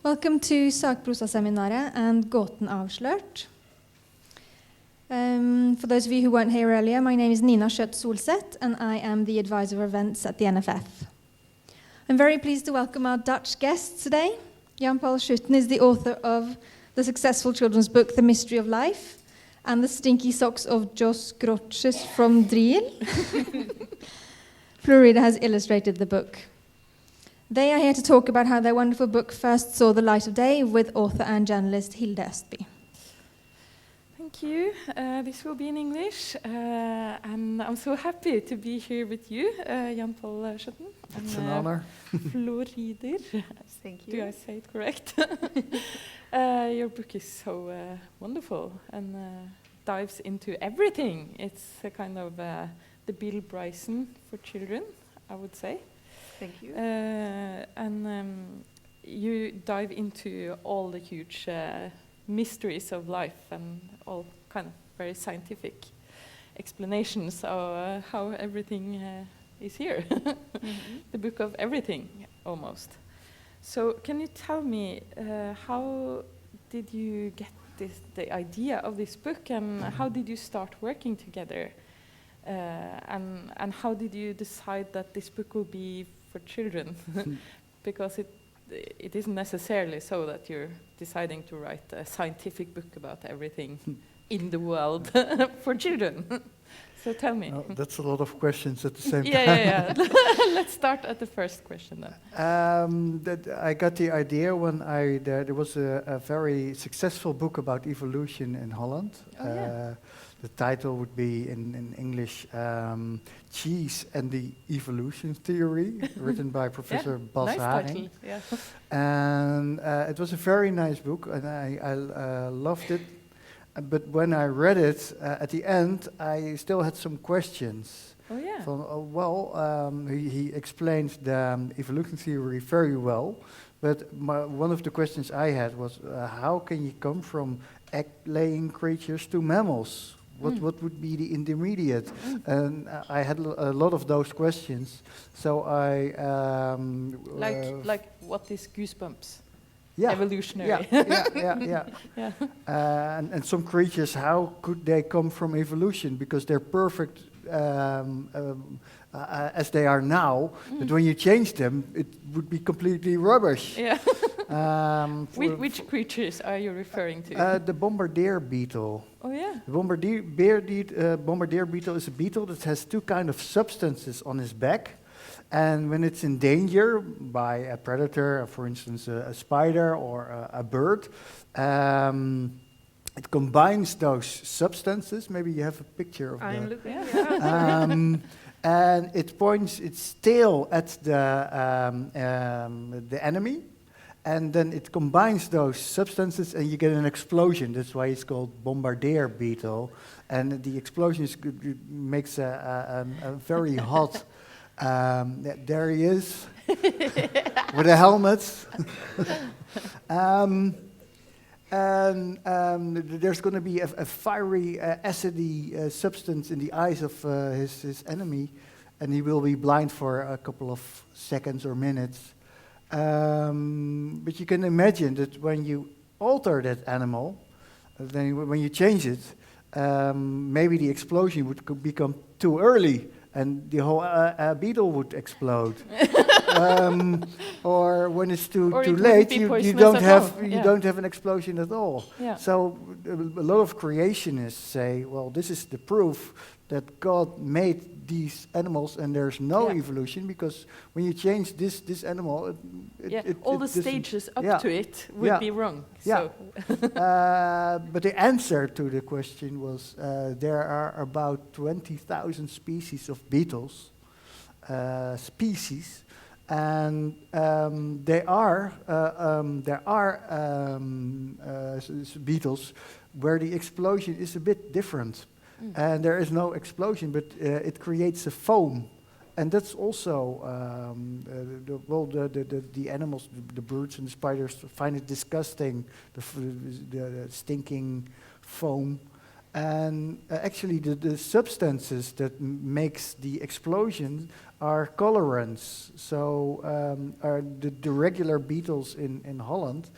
Welcome to Sakprosaseminaret and Gåten, avslørt. For those of you who weren't here earlier, my name is Nina Schøtt-Solseth, and I am the advisor of events at the NFF. I'm very pleased to welcome our Dutch guests today. Jan Paul Schutten is the author of the successful children's book, The Mystery of Life, and The Stinky Socks of Jos Grotjes from Driel. Floor Rieder has illustrated the book. They are here to talk about how their wonderful book first saw the light of day with author and journalist Hilde Østby. Thank you. This will be in English, and I'm so happy to be here with you, Jan Paul Schutten. It's an honor. Floor Rieder. Thank you. Do I say it correct? Your book is so wonderful and dives into everything. It's a kind of the Bill Bryson for children, I would say. Thank you. And you dive into all the huge mysteries of life and all kind of very scientific explanations of how everything is here. The book of everything, almost. So can you tell me how did you get the idea of this book, and how did you start working together? And how did you decide that this book will be for children? Because it isn't necessarily so that you're deciding to write a scientific book about everything in the world for children. So tell me. Well, that's a lot of questions at the same time. Yeah. Let's start at the first question then. I got the idea when there was a very successful book about evolution in Holland. The title would be in English, Cheese and the Evolution Theory, written by Professor Bas nice Haring. title. Yeah. And it was a very nice book, and I loved it. But when I read it, at the end, I still had some questions. Oh yeah. He explained the evolution theory very well, but one of the questions I had was, how can you come from egg-laying creatures to mammals? What would be the intermediate? And I had a lot of those questions. So I like what is goosebumps? Yeah. Evolutionary. Yeah. And some creatures, how could they come from evolution? Because they're perfect as they are now, but when you change them, it would be completely rubbish. Yeah. Which creatures are you referring to? The bombardier beetle. Oh yeah. The bombardier beetle is a beetle that has two kind of substances on his back. And when it's in danger by a predator, for instance, a spider or a bird, it combines those substances. Maybe you have a picture of that. I'm looking. Yeah. And it points its tail at the enemy, and then it combines those substances, and you get an explosion. That's why it's called bombardier beetle. And the explosion makes a very hot. There he is, with a helmet. And there's going to be a fiery, acidy substance in the eyes of his enemy, and he will be blind for a couple of seconds or minutes. But you can imagine that when you alter that animal, then when you change it, maybe the explosion would become too early, and the whole beetle would explode. Or when it's too late, you don't have an explosion at all. Yeah. So a lot of creationists say, well, this is the proof that God made these animals and there's no evolution, because when you change this animal, all the stages up to it would be wrong. Yeah. So. But the answer to the question was there are about 20,000 species of beetles, and there are beetles where the explosion is a bit different. And there is no explosion, but it creates a foam, and that's also the animals, the birds and the spiders find it disgusting, the stinking foam, And actually, the substances that makes the explosion are colorants. So are the regular beetles in Holland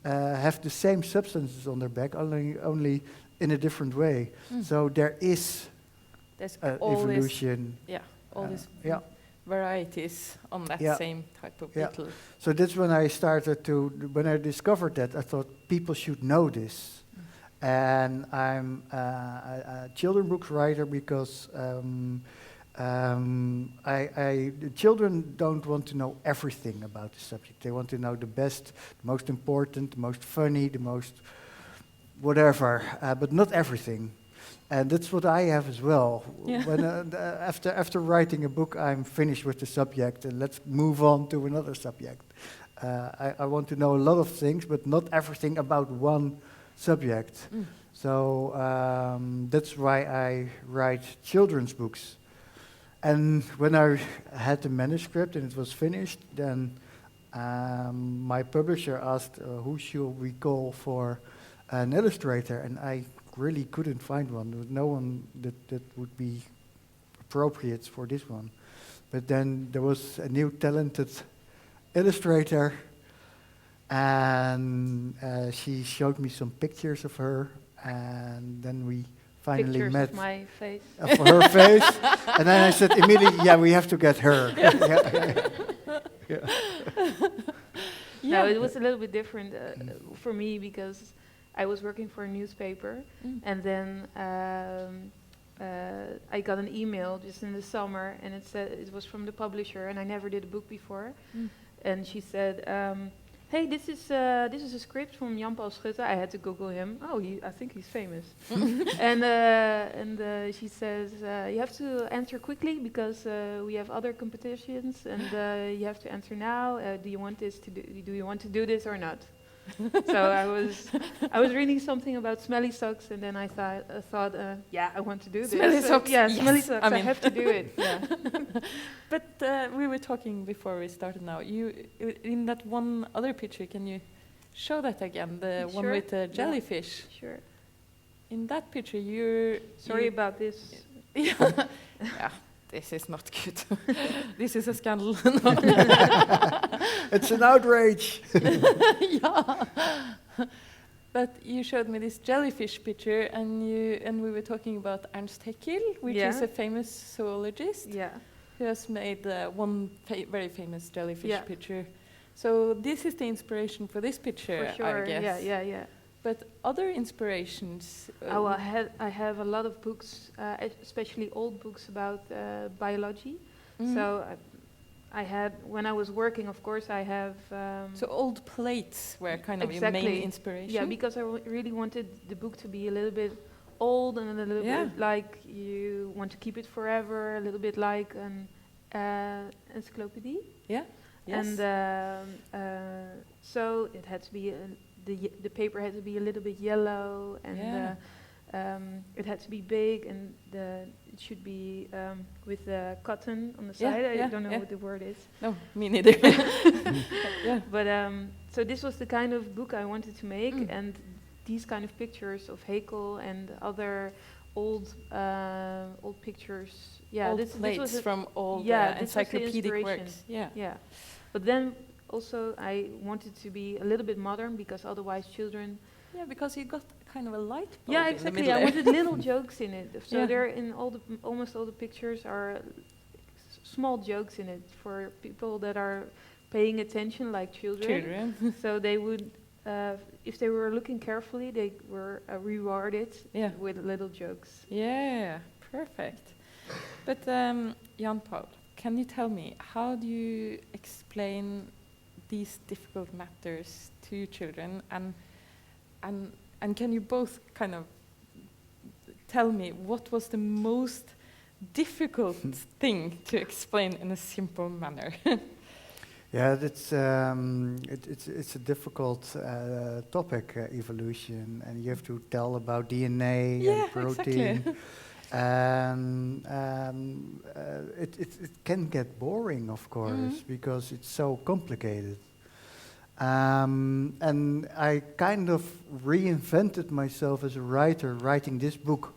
have the same substances on their back, only in a different way. So there is There's all evolution. all these Yeah. varieties on that Yeah. same type of Yeah. beetle. So that's when I when I discovered that, I thought people should know this. And I'm a children books writer because the children don't want to know everything about the subject. They want to know the best, the most important, the most funny, the most whatever, but not everything. And that's what I have as well. Yeah. When after writing a book, I'm finished with the subject, and let's move on to another subject. I want to know a lot of things, but not everything about one subject. So that's why I write children's books. And when I had the manuscript and it was finished, then my publisher asked who should we call for an illustrator, and I really couldn't find one. There was no one that would be appropriate for this one. But then there was a new talented illustrator, and she showed me some pictures of her, and then we finally Pictures met of my face. of her face, and then I said immediately, yeah, we have to get her. No, it was a little bit different for me because I was working for a newspaper, and then I got an email just in the summer, and it said it was from the publisher, and I never did a book before, and she said, "Hey, this is a script from Jan Paul Schutten." I had to Google him. Oh, I think he's famous. and she says, "You have to answer quickly because we have other competitions, and you have to answer now. Do you want to do this or not?" So I was reading something about smelly socks, and then I thought, yeah, I want to do this. Smelly socks, Yeah, yes. smelly socks. I I mean- have to do it. Yeah. But we were talking before we started now. In that one other picture, can you show that again? The one Sure. with the Yeah. jellyfish. Sure. In that picture, you're... Sorry about this. Yeah. Yeah, this is not good. This is a scandal. It's an outrage. Yeah. But you showed me this jellyfish picture, and we were talking about Ernst Haeckel, which Yeah. is a famous zoologist Yeah. who has made one very famous jellyfish Yeah. picture. So this is the inspiration for this picture, For sure. I guess. Yeah. But other inspirations. Oh, I have a lot of books, especially old books about biology. Mhm. So I had, when I was working, of course, I have. So old plates were kind of your main inspiration. Yeah, because I really wanted the book to be a little bit old and a little bit like you want to keep it forever, a little bit like an encyclopedia. Yeah. Yes. And so it had to be the paper had to be a little bit yellow, and it had to be big, and it should be with the cotton on the Yeah, side. I yeah, don't know yeah. what the word is. No, me neither. Yeah. But so this was the kind of book I wanted to make, Mm. and these kind of pictures of Haeckel and other old pictures. Yeah, Old this plates was from old this was the encyclopedic inspiration. works. Yeah. Yeah, but then also I wanted to be a little bit modern because otherwise children. Yeah, because you got kind of a light bulb Yeah, in the exactly. middle I there. wanted little jokes in it. So Yeah. there in almost all the pictures are small jokes in it for people that are paying attention, like children. So they would, if they were looking carefully, they were rewarded Yeah. with little jokes. Yeah, perfect. But Jan Paul, can you tell me, how do you explain these difficult matters to children, and can you both kind of tell me what was the most difficult thing to explain in a simple manner? Yeah, it's a difficult topic, evolution, and you have to tell about DNA Yeah, and protein. exactly. And it can get boring, of course, because it's so complicated. And I kind of reinvented myself as a writer writing this book.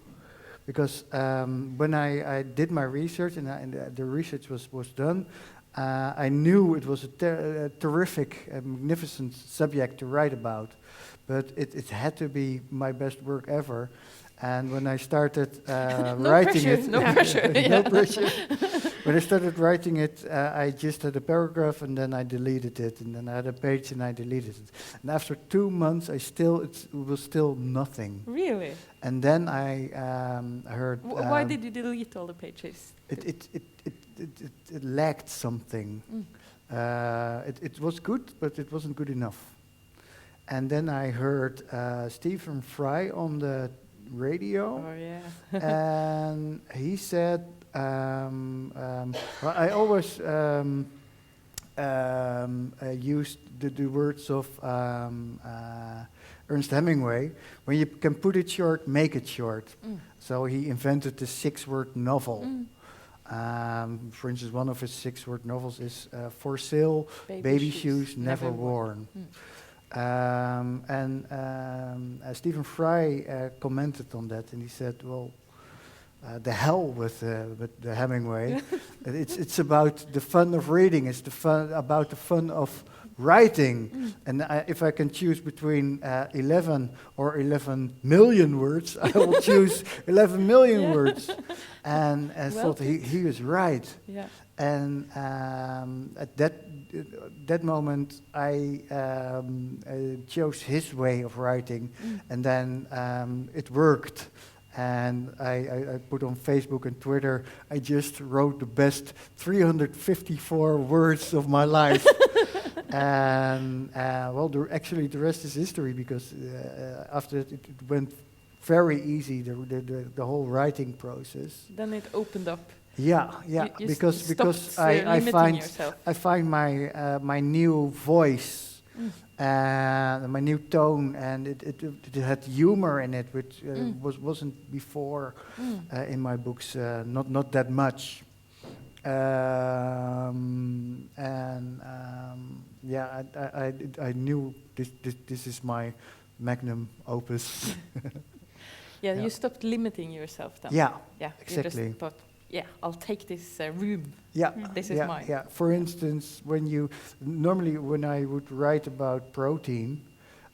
Because when I did my research and the research was done, I knew it was a terrific, magnificent subject to write about. But it had to be my best work ever. And when I started writing it... No pressure. No pressure. When I started writing it, I just had a paragraph and then I deleted it. And then I had a page and I deleted it. And after 2 months, it was still nothing. Really? And then I heard... Why did you delete all the pages? It lacked something. It was good, but it wasn't good enough. And then I heard Stephen Fry on the radio. Oh, yeah. And he said, well, I always used the words of Ernest Hemingway, when you can put it short, make it short. So he invented the 6-word novel. For instance, one of his 6-word novels is For Sale, Baby Shoes Never Worn. Stephen Fry commented on that, and he said, well, the hell with the Hemingway. It's about the fun of reading. It's about the fun of writing. And if I can choose between 11 or 11 million words, I will choose 11 million words. And I thought he was right. Yeah. And at that moment, I chose his way of writing, and then it worked. And I put on Facebook and Twitter, I just wrote the best 354 words of my life. And well, actually the rest is history, because after it went very easy, the whole writing process. Then it opened up. Yeah, You because I find my new voice. My new tone, and it had humor in it, which wasn't before in my books, not that much. I knew this is my magnum opus. Yeah, you stopped limiting yourself then. Yeah, You exactly. just thought, I'll take this room. Yeah, This is mine. Yeah. For instance, normally when I would write about protein,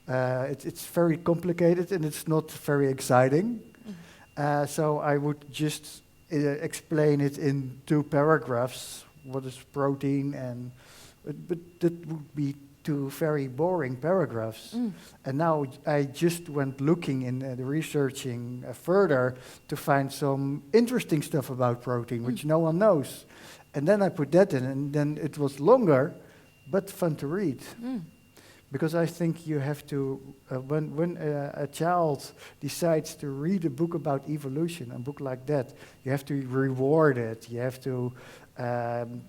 it's very complicated and it's not very exciting. So I would just explain it in 2 paragraphs. What is protein? But that would be 2 very boring paragraphs. And now I just went looking in the researching further to find some interesting stuff about protein, which no one knows. And then I put that in, and then it was longer, but fun to read. Because I think you have to, when a child decides to read a book about evolution, a book like that, you have to reward it. You have to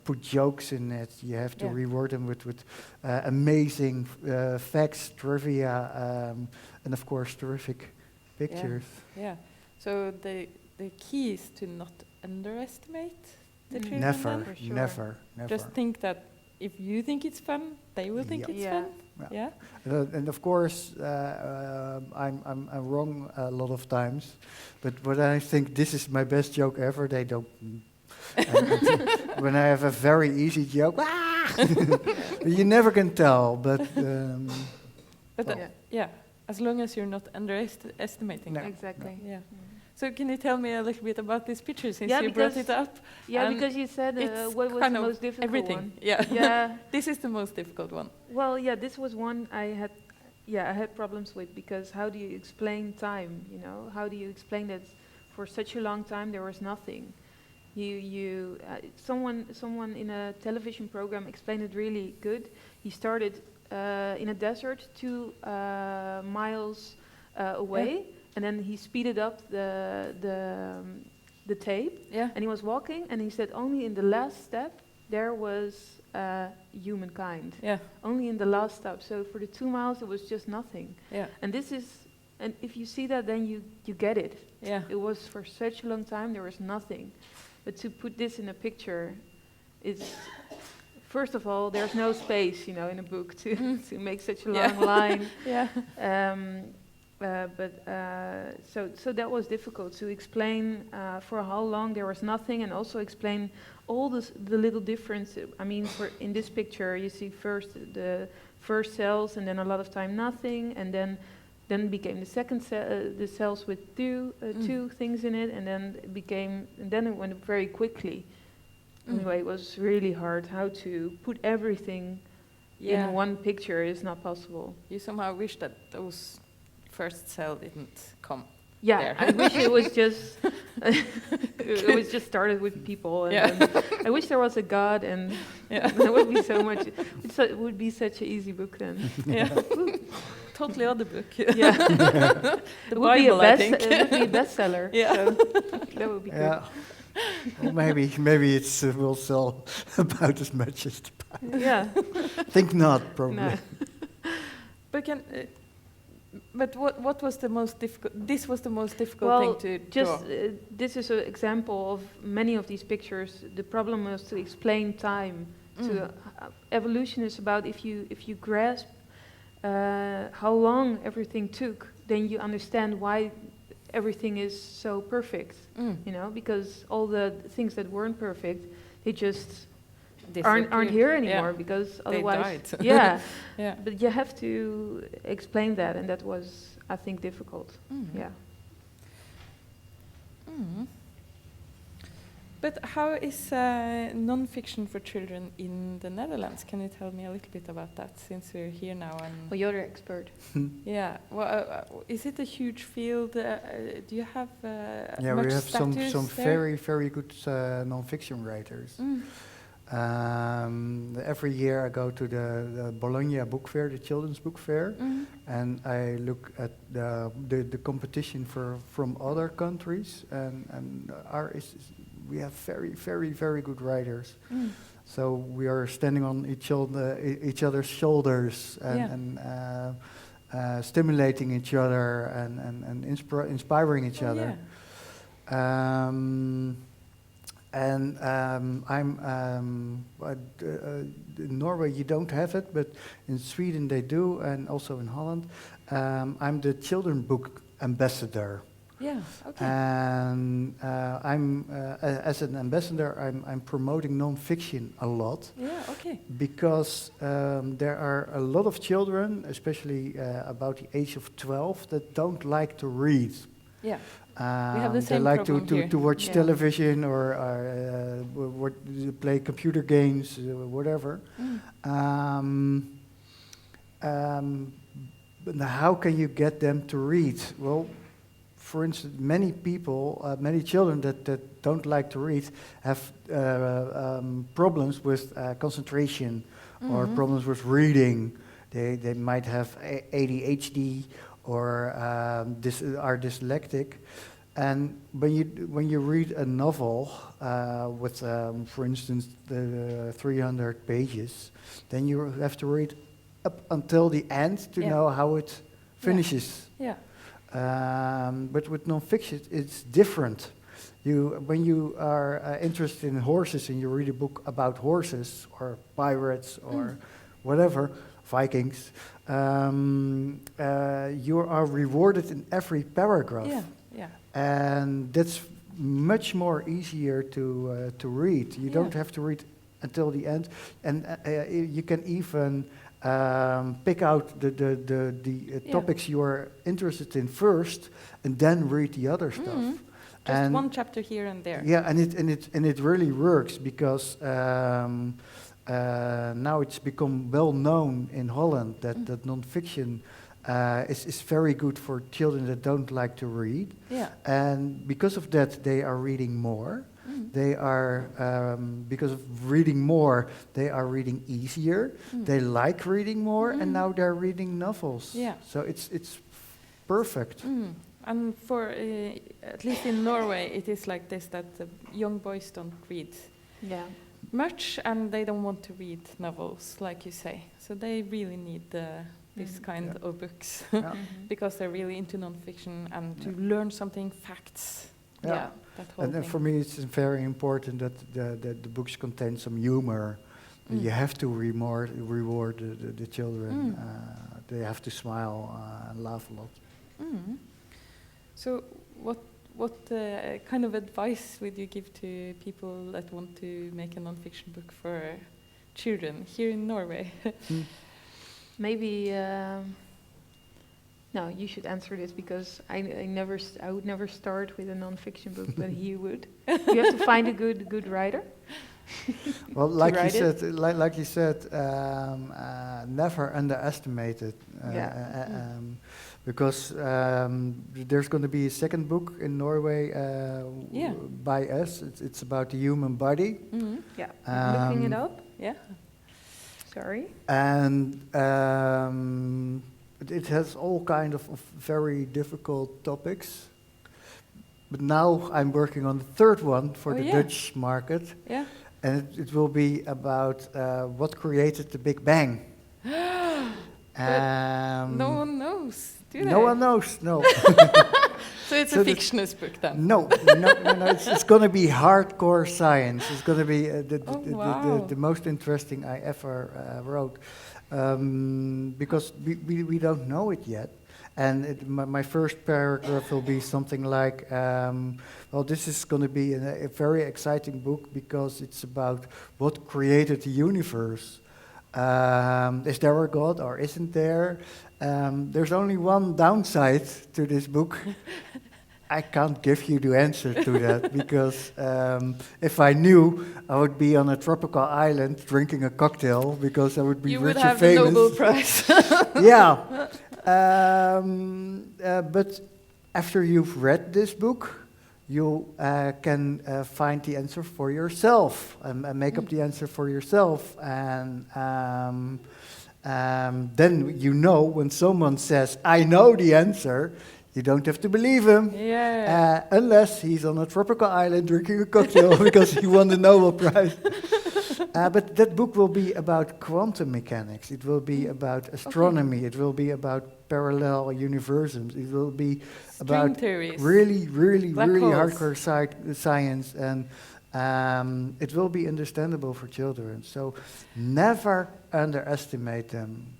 put jokes in it. You have to reward them with amazing facts, trivia, and of course terrific pictures. Yeah. So the key is to not underestimate the children. Never. Just think that if you think it's fun, they will think it's fun. Yeah. And of course, I'm wrong a lot of times, but when I think this is my best joke ever, they don't. When I have a very easy joke, you never can tell. But as long as you're not underestimating. No. Exactly. Yeah. So can you tell me a little bit about this picture, since you brought it up? Yeah, because you said what was the most difficult everything. one? Yeah. This is the most difficult one. Well, this was one I had problems with, because how do you explain time? You know, how do you explain that for such a long time there was nothing? Someone in a television program explained it really good. He started in a desert 2 miles away. And then he speeded up the tape, and he was walking, and he said only in the last step there was humankind. Yeah. Only in the last step. So for the 2 miles it was just nothing. Yeah. And if you see that, then you get it. Yeah. It was for such a long time there was nothing. But to put this in a picture is first of all, there's no space, in a book to make such a long line. Yeah. So that was difficult to explain for how long there was nothing, and also explain all the little difference. I mean, in this picture, you see first the first cells, and then a lot of time nothing, and then became the second the cells with two things in it, and then it went very quickly. Anyway, it was really hard how to put everything in one picture. Is not possible. You somehow wish that those first cell didn't come. Yeah, there. I wish it was just it was just started with people, and then I wish there was a God, and that would be so much. It would be such an easy book then. Yeah, totally other book. Yeah, The Bible, I think. It would be a bestseller. Yeah, so that would be good. Well, maybe it will sell about as much as the Bible. Yeah, Think not, probably. No. But what was the most difficult? This was the most difficult thing to draw. This is an example of many of these pictures. The problem was to explain time. Evolution is about if you grasp how long everything took, then you understand why everything is so perfect. Because all the things that weren't perfect, they just aren't here anymore, because otherwise they died. Yeah. But you have to explain that, and that was, I think, difficult. Yeah. But how is non-fiction for children in the Netherlands? Can you tell me a little bit about that, since we're here now? Well, you're the expert. Yeah. Well, is it a huge field? Do you have Yeah, much we have some there? very, very good non-fiction writers. Every year I go to the Bologna book fair, the children's book fair, and I look at the competition from other countries, and we have very, very, very good writers. So we are standing on each other's shoulders and stimulating each other and inspiring each other. In Norway you don't have it, but in Sweden they do, and also in Holland. I'm the children book ambassador. Yeah. Okay. And as an ambassador, I'm promoting non-fiction a lot. Yeah. Okay. Because there are a lot of children, especially about the age of 12, that don't like to read. Yeah. We have the same they like problem to watch television or play computer games, whatever. But how can you get them to read? Well, for instance, many people, many children that don't like to read have problems with concentration or problems with reading. They might have ADHD or are dyslexic. And when you read a novel with, for instance, the 300 pages, then you have to read up until the end to know how it finishes. Yeah. But with non-fiction, it's different. When you are interested in horses and you read a book about horses or pirates or whatever, Vikings, you are rewarded in every paragraph. Yeah. Yeah. And that's much more easier to read. You don't have to read until the end, and you can even pick out the topics you are interested in first, and then read the other stuff. Just one chapter here and there. Yeah, and it really works because now it's become well known in Holland that non-fiction is very good for children that don't like to read. Yeah. And because of that, they are reading more. They are, because of reading more, they are reading easier. They like reading more, and now they're reading novels. Yeah. So it's perfect. And for, at least in Norway, it is like this, that the young boys don't read much, and they don't want to read novels, like you say. So they really need this kind of books, because they're really into non-fiction and to learn something, facts. That whole and thing. For me, it's very important that the books contain some humor, You have to reward the children. They have to smile and laugh a lot. So, what kind of advice would you give to people that want to make a non-fiction book for children here in Norway? Maybe. No, you should answer this because I would never start with a non-fiction book, but he would. You have to find a good writer. Well, like you said, never underestimate it. Because there's going to be a second book in Norway by us. It's about the human body. Yeah, looking it up. Yeah. Sorry. And it has all kind of very difficult topics. But now I'm working on the third one for the Dutch market. Yeah. And it will be about what created the Big Bang. No one knows, do they? No one knows, no. So it's a fictionist book then? No. It's going to be hardcore science. It's going to be the most interesting I ever wrote. Because we don't know it yet. And my first paragraph will be something like, well, this is going to be a very exciting book because it's about what created the universe. Is there a God or isn't there? There's only one downside to this book. I can't give you the answer to that because if I knew, I would be on a tropical island drinking a cocktail because I would be rich and famous. You would have the Nobel Prize. Yeah. But after you've read this book, you can find the answer for yourself and make up the answer for yourself. And then you know when someone says, I know the answer, you don't have to believe him. Unless he's on a tropical island drinking a cocktail because he won the Nobel Prize. But that book will be about quantum mechanics. It will be about astronomy. It will be about parallel universums. It will be about theories. really holes. hardcore science, and it will be understandable for children. So never underestimate them.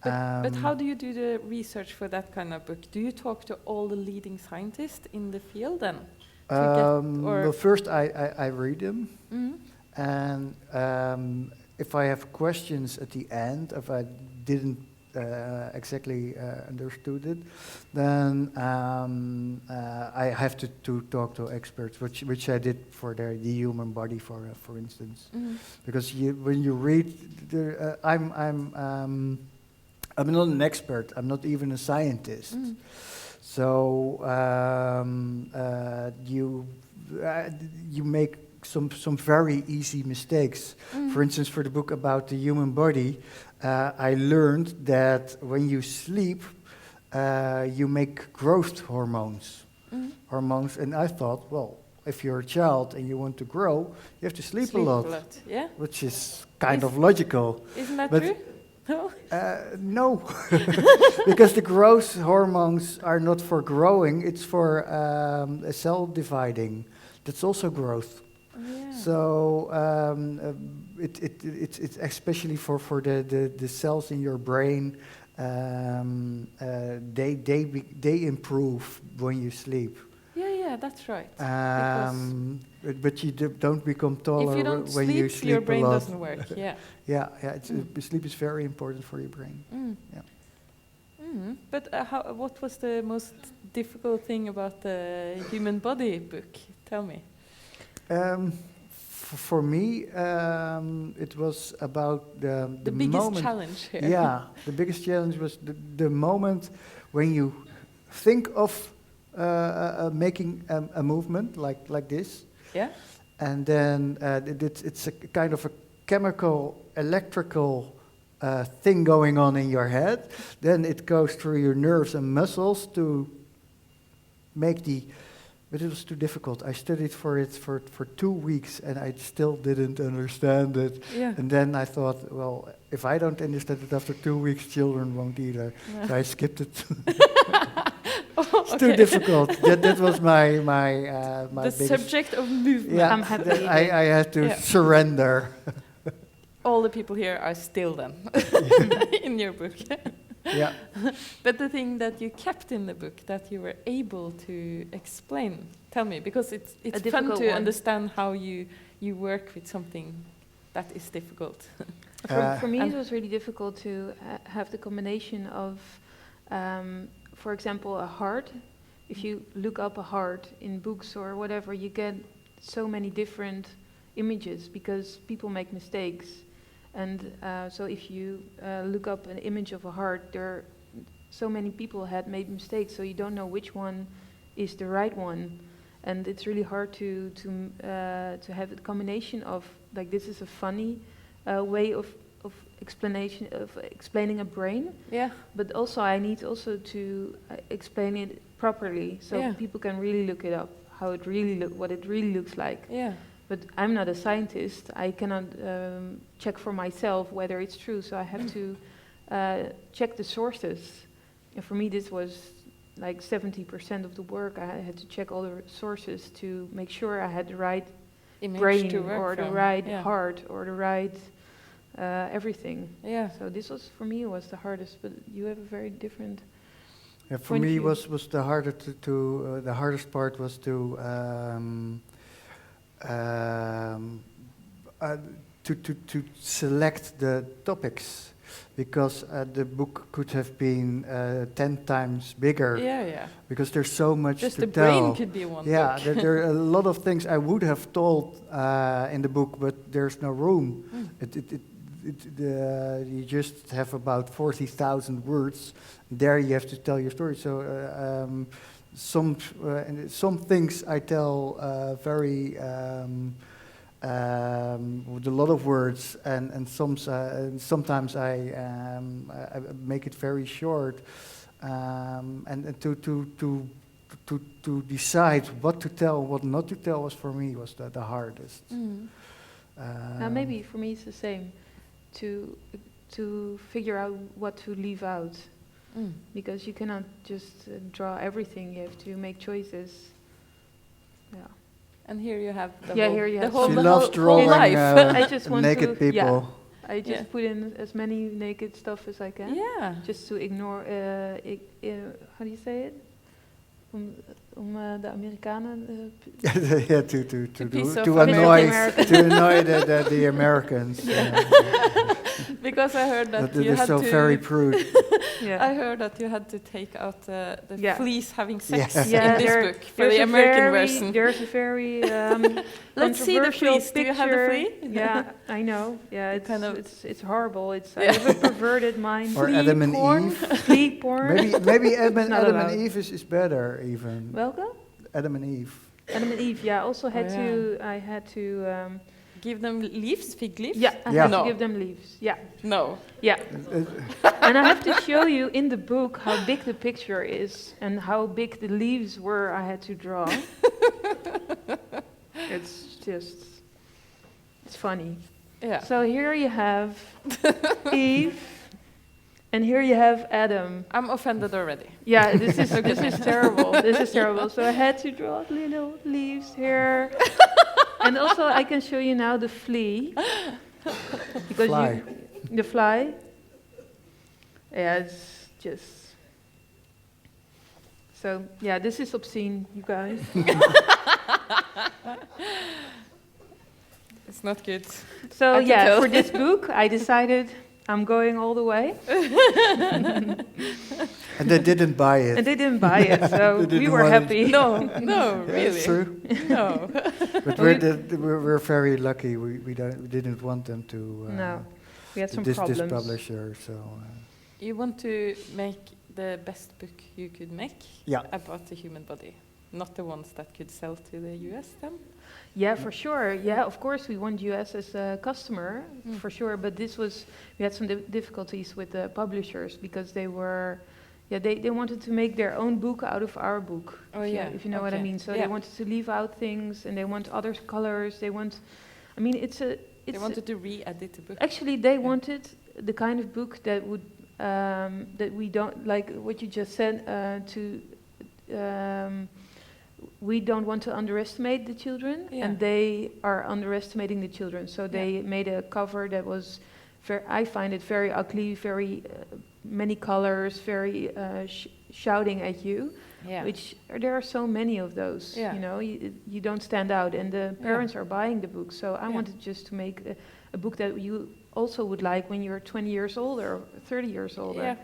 But how do you do the research for that kind of book? Do you talk to all the leading scientists in the field then? Well, first I read them. And if I have questions at the end, if I didn't exactly understood it, then I have to talk to experts, which I did for the human body, for instance. Because when you read, I'm not an expert. I'm not even a scientist. So you make some very easy mistakes. For instance, for the book about the human body, I learned that when you sleep, you make growth hormones. And I thought, well, if you're a child and you want to grow, you have to sleep a lot. Yeah. Which is kind of logical. Isn't that true? No. No, because the growth hormones are not for growing; it's for cell dividing. That's also growth. So it's especially for the cells in your brain. They improve when you sleep. Yeah, that's right. But you don't become taller if you don't when you sleep your brain a lot. doesn't work. Sleep is very important for your brain. But what was the most difficult thing about the human body book? Tell me. For me, it was about the biggest moment. challenge here. Yeah, the biggest challenge was the moment when you think of making a movement like this. Yeah. And then it's a kind of a chemical, electrical thing going on in your head. Then it goes through your nerves and muscles to make but it was too difficult. I studied for it for 2 weeks and I still didn't understand it. Yeah. And then I thought, well, if I don't understand it after 2 weeks, children won't either. Yeah. So I skipped it. It's too difficult. That was my the subject of movement. Yeah, I'm happy. I had to surrender. all the people here are still them in your book. Yeah. But the thing that you kept in the book that you were able to explain, tell me, because it's fun difficult to one. understand how you work with something that is difficult. For me, and it was really difficult to have the combination of, for example, a heart. If you look up a heart in books or whatever, you get so many different images because people make mistakes. And so if you look up an image of a heart, there are so many people had made mistakes, so you don't know which one is the right one. And it's really hard to have a combination of, like, this is a funny way of explaining a brain. Yeah. But also I need also to explain it properly, so people can really look it up, what it really looks like. Yeah. But I'm not a scientist. I cannot check for myself whether it's true. So I have to check the sources. And for me, this was like 70% of the work. I had to check all the sources to make sure I had the right Image brain to work or the from. right Yeah. heart or the right everything. Yeah. So this was, for me, was the hardest. But you have a very different. Yeah, for point of me view. was the harder the hardest part was to select the topics, because the book could have been 10 times bigger. Yeah, yeah. Because there's so much Just to the tell. brain could be one Yeah, book. there are a lot of things I would have told in the book, but there's no room. You just have about 40,000 words. There you have to tell your story. So some things I tell very with a lot of words, and sometimes I make it very short, and to decide what to tell, what not to tell was for me the hardest. Maybe for me it's the same, to figure out what to leave out, because you cannot just draw everything. You have to make choices. Yeah. And here you have the Yeah, whole, here you the have whole, She the loves whole drawing life. I just want naked to, yeah. people. I just put in as many naked stuff as I can. Yeah. Just to ignore, how do you say it? De Amerikanen. Yeah, piece of to annoy American. to annoy the Americans. Because I heard that you They're had so to. very prude. Yeah. I heard that you had to take out the Yeah. fleas having sex Yeah. in this there- book for there's the a American very- version. There's a very Let's see the controversial fleas. Do you have the picture. flea? Yeah, I know. Yeah, it's kind of- it's horrible. It's I have a perverted mind. Or Flea Adam and porn. Eve. Flea porn. Maybe It's not Adam and allowed. Eve is better even. Welcome. Adam and Eve. Adam and Eve. Yeah. I also had Oh, yeah. I had to. Give them leaves, fig leaves? Yeah, I Yeah. had No. to give them leaves. Yeah. No. Yeah. And I have to show you in the book how big the picture is and how big the leaves were I had to draw. It's funny. Yeah. So here you have Eve, and here you have Adam. I'm offended already. Yeah, this is terrible. This is terrible. So I had to draw little leaves here. And also I can show you now the flea. Because Fly. the fly. Yeah, it's just. So yeah, this is obscene, you guys. It's not good. So I can yeah, tell. for this book I decided I'm going all the way. And they didn't buy it. And they didn't buy it, so They we didn't were want it. happy. No, no, Yeah, really. it's true. No. But we're very lucky. We didn't want them to. No, we had some this problems. publisher. So You want to make the best book you could make yeah. about the human body, not the ones that could sell to the US then? Yeah, for sure. Yeah, of course we want US as a customer, for sure. But we had some difficulties with the publishers because they were, they wanted to make their own book out of our book. Oh, if you know what I okay. mean. So Yeah. they wanted to leave out things, and they want other colors. They want, I mean, They wanted to re-edit the book. actually they wanted the kind of book that would that we don't like what you just said we don't want to underestimate the children, and they are underestimating the children. So they made a cover that was, I find it very ugly, very many colors, very shouting at you. Which there are so many of those. You know, you don't stand out, and the parents are buying the book. So I wanted just to make a book that you also would like when you're 20 years older or 30 years older.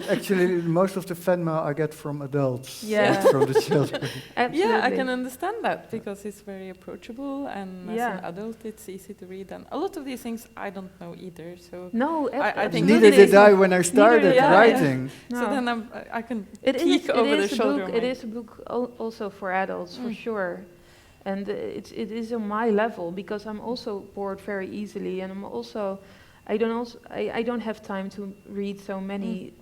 Actually, most of the fan mail I get from adults, Yeah. from the children. Absolutely. Yeah, I can understand that because it's very approachable, and as an adult it's easy to read. And a lot of these things I don't know either. So No, I think Neither did I when I started writing. So No. then I can It peek over the shoulder. It is a book also for adults, for sure. And it is on my level, because I'm also bored very easily, and I don't have time to read so many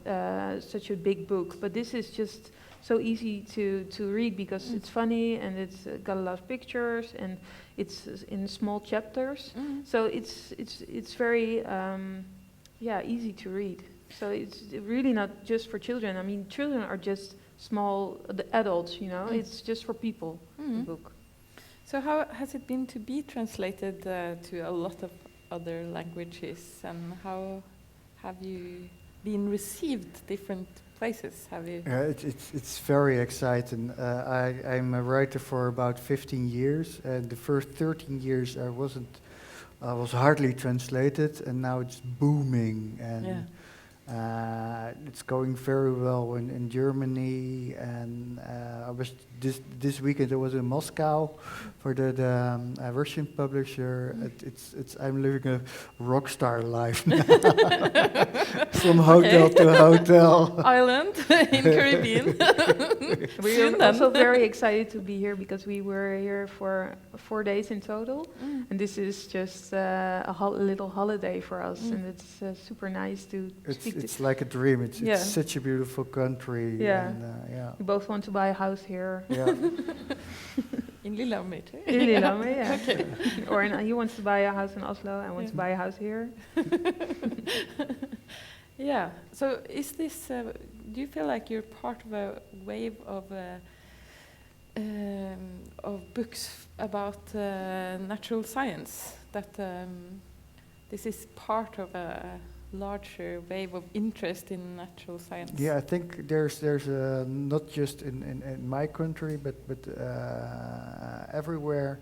such a big book. But this is just so easy to read because it's funny, and it's got a lot of pictures, and it's in small chapters. So it's very easy to read. So it's really not just for children. I mean, children are just small adults, you know. It's just for people. The book. So how has it been to be translated to a lot of other languages, and how have you been received different places? Have you? It's very exciting. I'm a writer for about 15 years, and the first 13 years I was hardly translated, and now it's booming, and it's going very well in Germany, and I was this weekend I was in Moscow for the Russian publisher. I'm living a rock star life now. From hotel to hotel. Island in Caribbean. We're also very excited to be here because we were here for 4 days in total, and this is just a little holiday for us, and it's super nice to speak. It's like a dream. It's such a beautiful country. Yeah. And, We both want to buy a house here. Yeah. In Lillehammer. In Lillehammer, yeah. Okay. Or he wants to buy a house in Oslo. I want to buy a house here. Yeah. So is this? Do you feel like you're part of a wave of books about natural science? That this is part of a larger wave of interest in natural science? Yeah, I think there's not just in my country, but everywhere.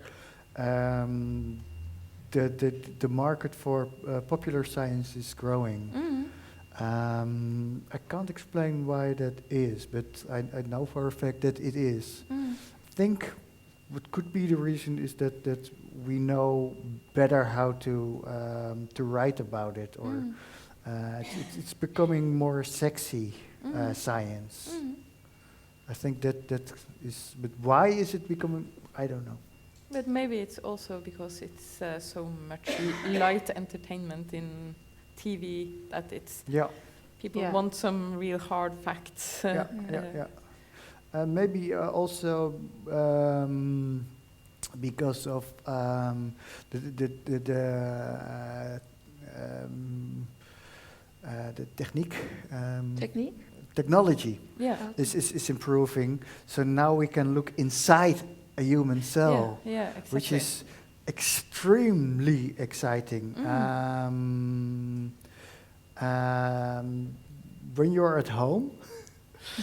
The market for popular science is growing. I can't explain why that is, but I know for a fact that it is. I think what could be the reason is that we know better how to write about it, or it's becoming more sexy science. I think that is, but why is it becoming? I don't know. But maybe it's also because it's so much light entertainment in TV that it's people want some real hard facts. Maybe also because of the technology is improving. So now we can look inside a human cell, exactly. which is extremely exciting. When you're at home,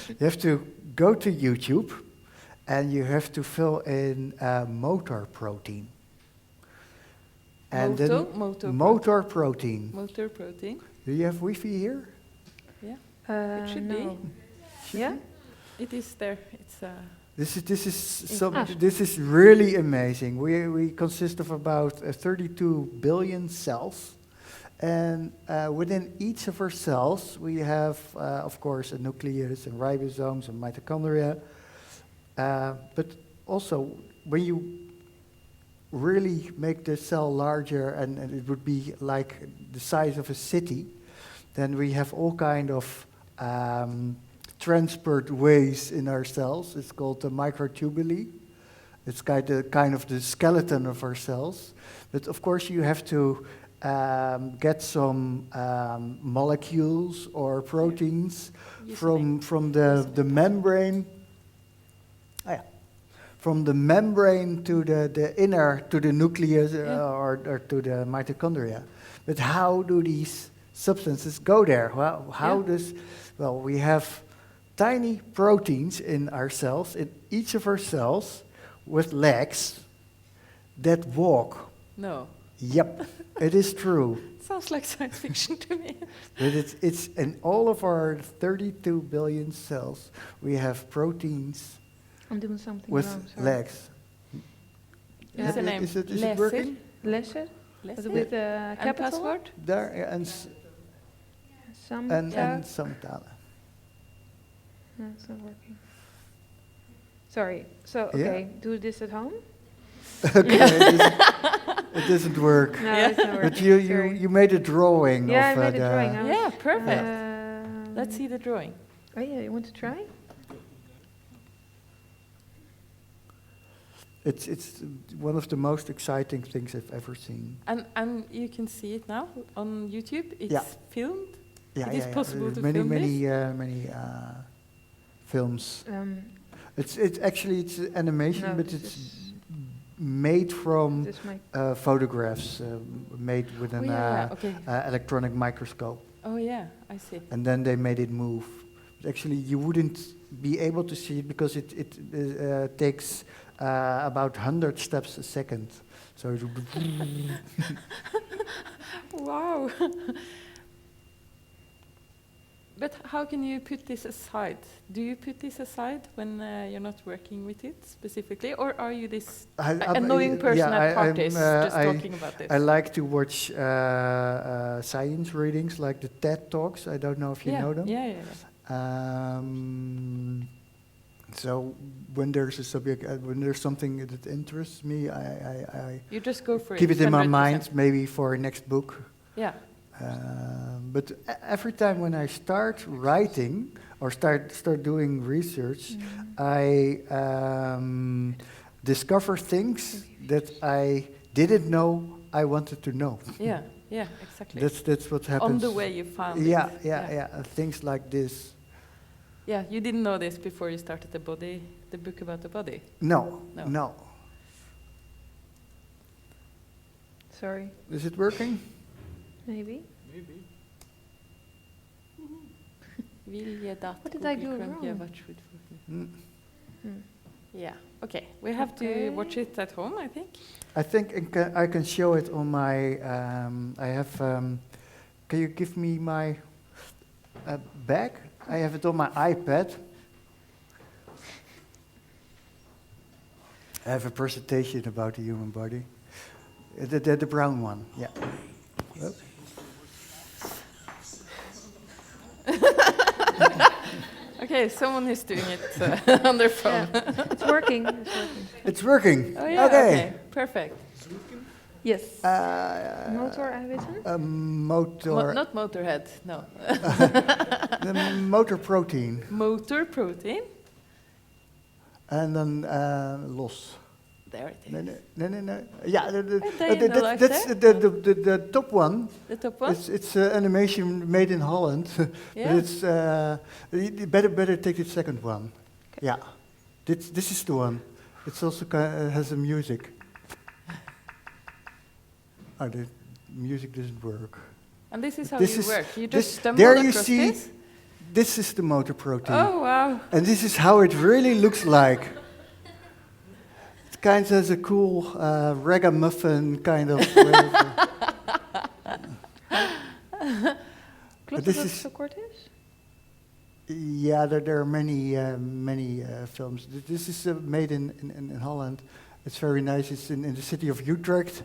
you have to go to YouTube and you have to fill in motor protein. And motor protein. Motor protein. Do you have Wi-Fi here? Yeah. It should no. be. Yeah. It is there. It's This is really amazing. We consist of about 32 billion cells, and within each of our cells we have, of course, a nucleus and ribosomes and mitochondria. But also, when you really make the cell larger, and it would be like the size of a city, then we have all kind of transport ways in our cells. It's called the microtubuli. It's kind of the skeleton of our cells. But of course you have to get some molecules or proteins from the membrane From the membrane to the inner, to the nucleus or to the mitochondria. But how do these substances go there? Well, well, we have tiny proteins in our cells, in each of our cells, with legs that walk. No. Yep, it is true. Sounds like science fiction to me. But it's in all of our 32 billion cells, we have proteins I'm doing something with wrong. Sorry. legs. What's the name? Is it working? Lesser? Lesser? With And capital? password? There Some. and some talen. No, it's not working. Sorry. So, Yeah. okay, do this at home? Okay, it doesn't work. No, it's not working. But Sorry. you made a drawing Yeah, of I made a drawing. Yeah, perfect. Let's Let's see the drawing. Oh yeah, you want to try? It's one of the most exciting things I've ever seen. And you can see it now on YouTube. It's Yeah. filmed. Yeah, It is possible to many, film many films. It's actually animation, No, but this it's is- made from This might. photographs made with an Okay. electronic microscope, Oh yeah, I see. and then they made it move. But actually, you wouldn't be able to see it because it takes about 100 steps a second. So it would Wow. But how can you put this aside? Do you put this aside when you're not working with it specifically, or are you this annoying person at parties just talking about this? I like to watch science readings, like the TED Talks. I don't know if you know them. Yeah. So when there's a subject, when there's something that interests me, I You just go for keep it in my 100%. mind, maybe for a next book. Yeah. But every time when I start writing or start doing research, I discover things that I didn't know I wanted to know. Yeah, exactly. That's what happens. On the way you found it. Yeah. Things like this. Yeah, you didn't know this before you started the book about the body. No. Sorry. Is it working? Maybe. What did I do wrong? Mm. Yeah. Okay. We have to watch it at home, I think. I think I can show it on my. I have. Can you give me my bag? I have it on my iPad. I have a presentation about the human body. The brown one, yeah. Oh. Okay, someone is doing it on their phone. Yeah. It's working. It's working. Oh yeah. Okay. Perfect. Yes. Motor aanwitten? Motor. Not Motorhead. No. The motor protein. Motor protein. And then los. There it is. No. Yeah, that's the top one. The top one. It's animation made in Holland. Yeah. But it's you better take the second one. Okay. Yeah, this is the one. It's also has a music. Oh, the music doesn't work. And this is how you work. You just stumble there across you see, this. This is the motor protein. Oh wow! And this is how it really looks like. It kind of has a cool ragamuffin kind of. Klopt this dat is het zo kort is? Yeah, there are many films. This is made in Holland. It's very nice. It's in the city of Utrecht.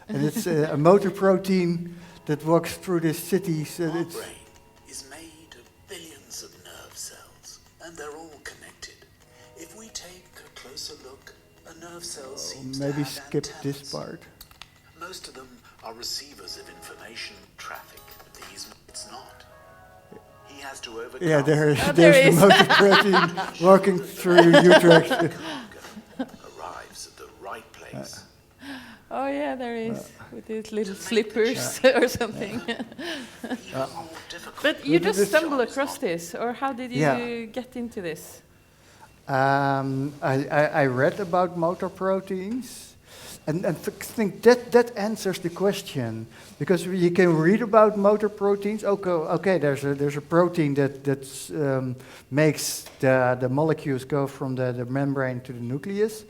And it's a motor protein that walks through the city. So Our it's brain is made of billions of nerve cells, and they're all connected. If we take a closer look, a nerve cell seems to maybe have skip antennas. this part. Most of them are receivers of information traffic. It's not. He has to overcome. Yeah, there's there the is. motor protein walking through Utrecht. arrives at the right place. Oh yeah, there is with these little slippers or something. Even more difficult. But you just This- stumble across this, or how did you Yeah. get into this? I read about motor proteins, and think that answers the question, because you can read about motor proteins. Okay, there's a protein that makes the molecules go from the membrane to the nucleus.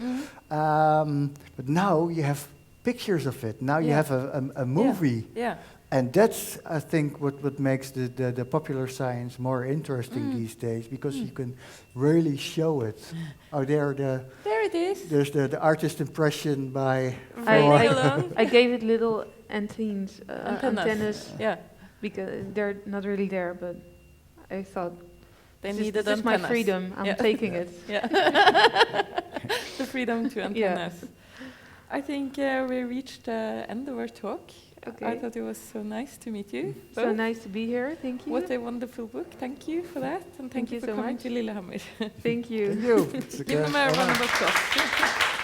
But now you have pictures of it. Now you have a movie. Yeah. And that's, I think, what makes the popular science more interesting these days, because you can really show it. Oh, there it is. There's the artist impression by. I gave it little antennas. Yeah. Because they're not really there, but I thought they this needed is my freedom. I'm taking it. Yeah. The freedom to antennas. Yeah. I think we reached the end of our talk. Okay. I thought it was so nice to meet you. So nice to be here. Thank you. What a wonderful book. Thank you for that. And thank you for coming to Lillehammer. Thank you. Thank you. Give them a round of applause.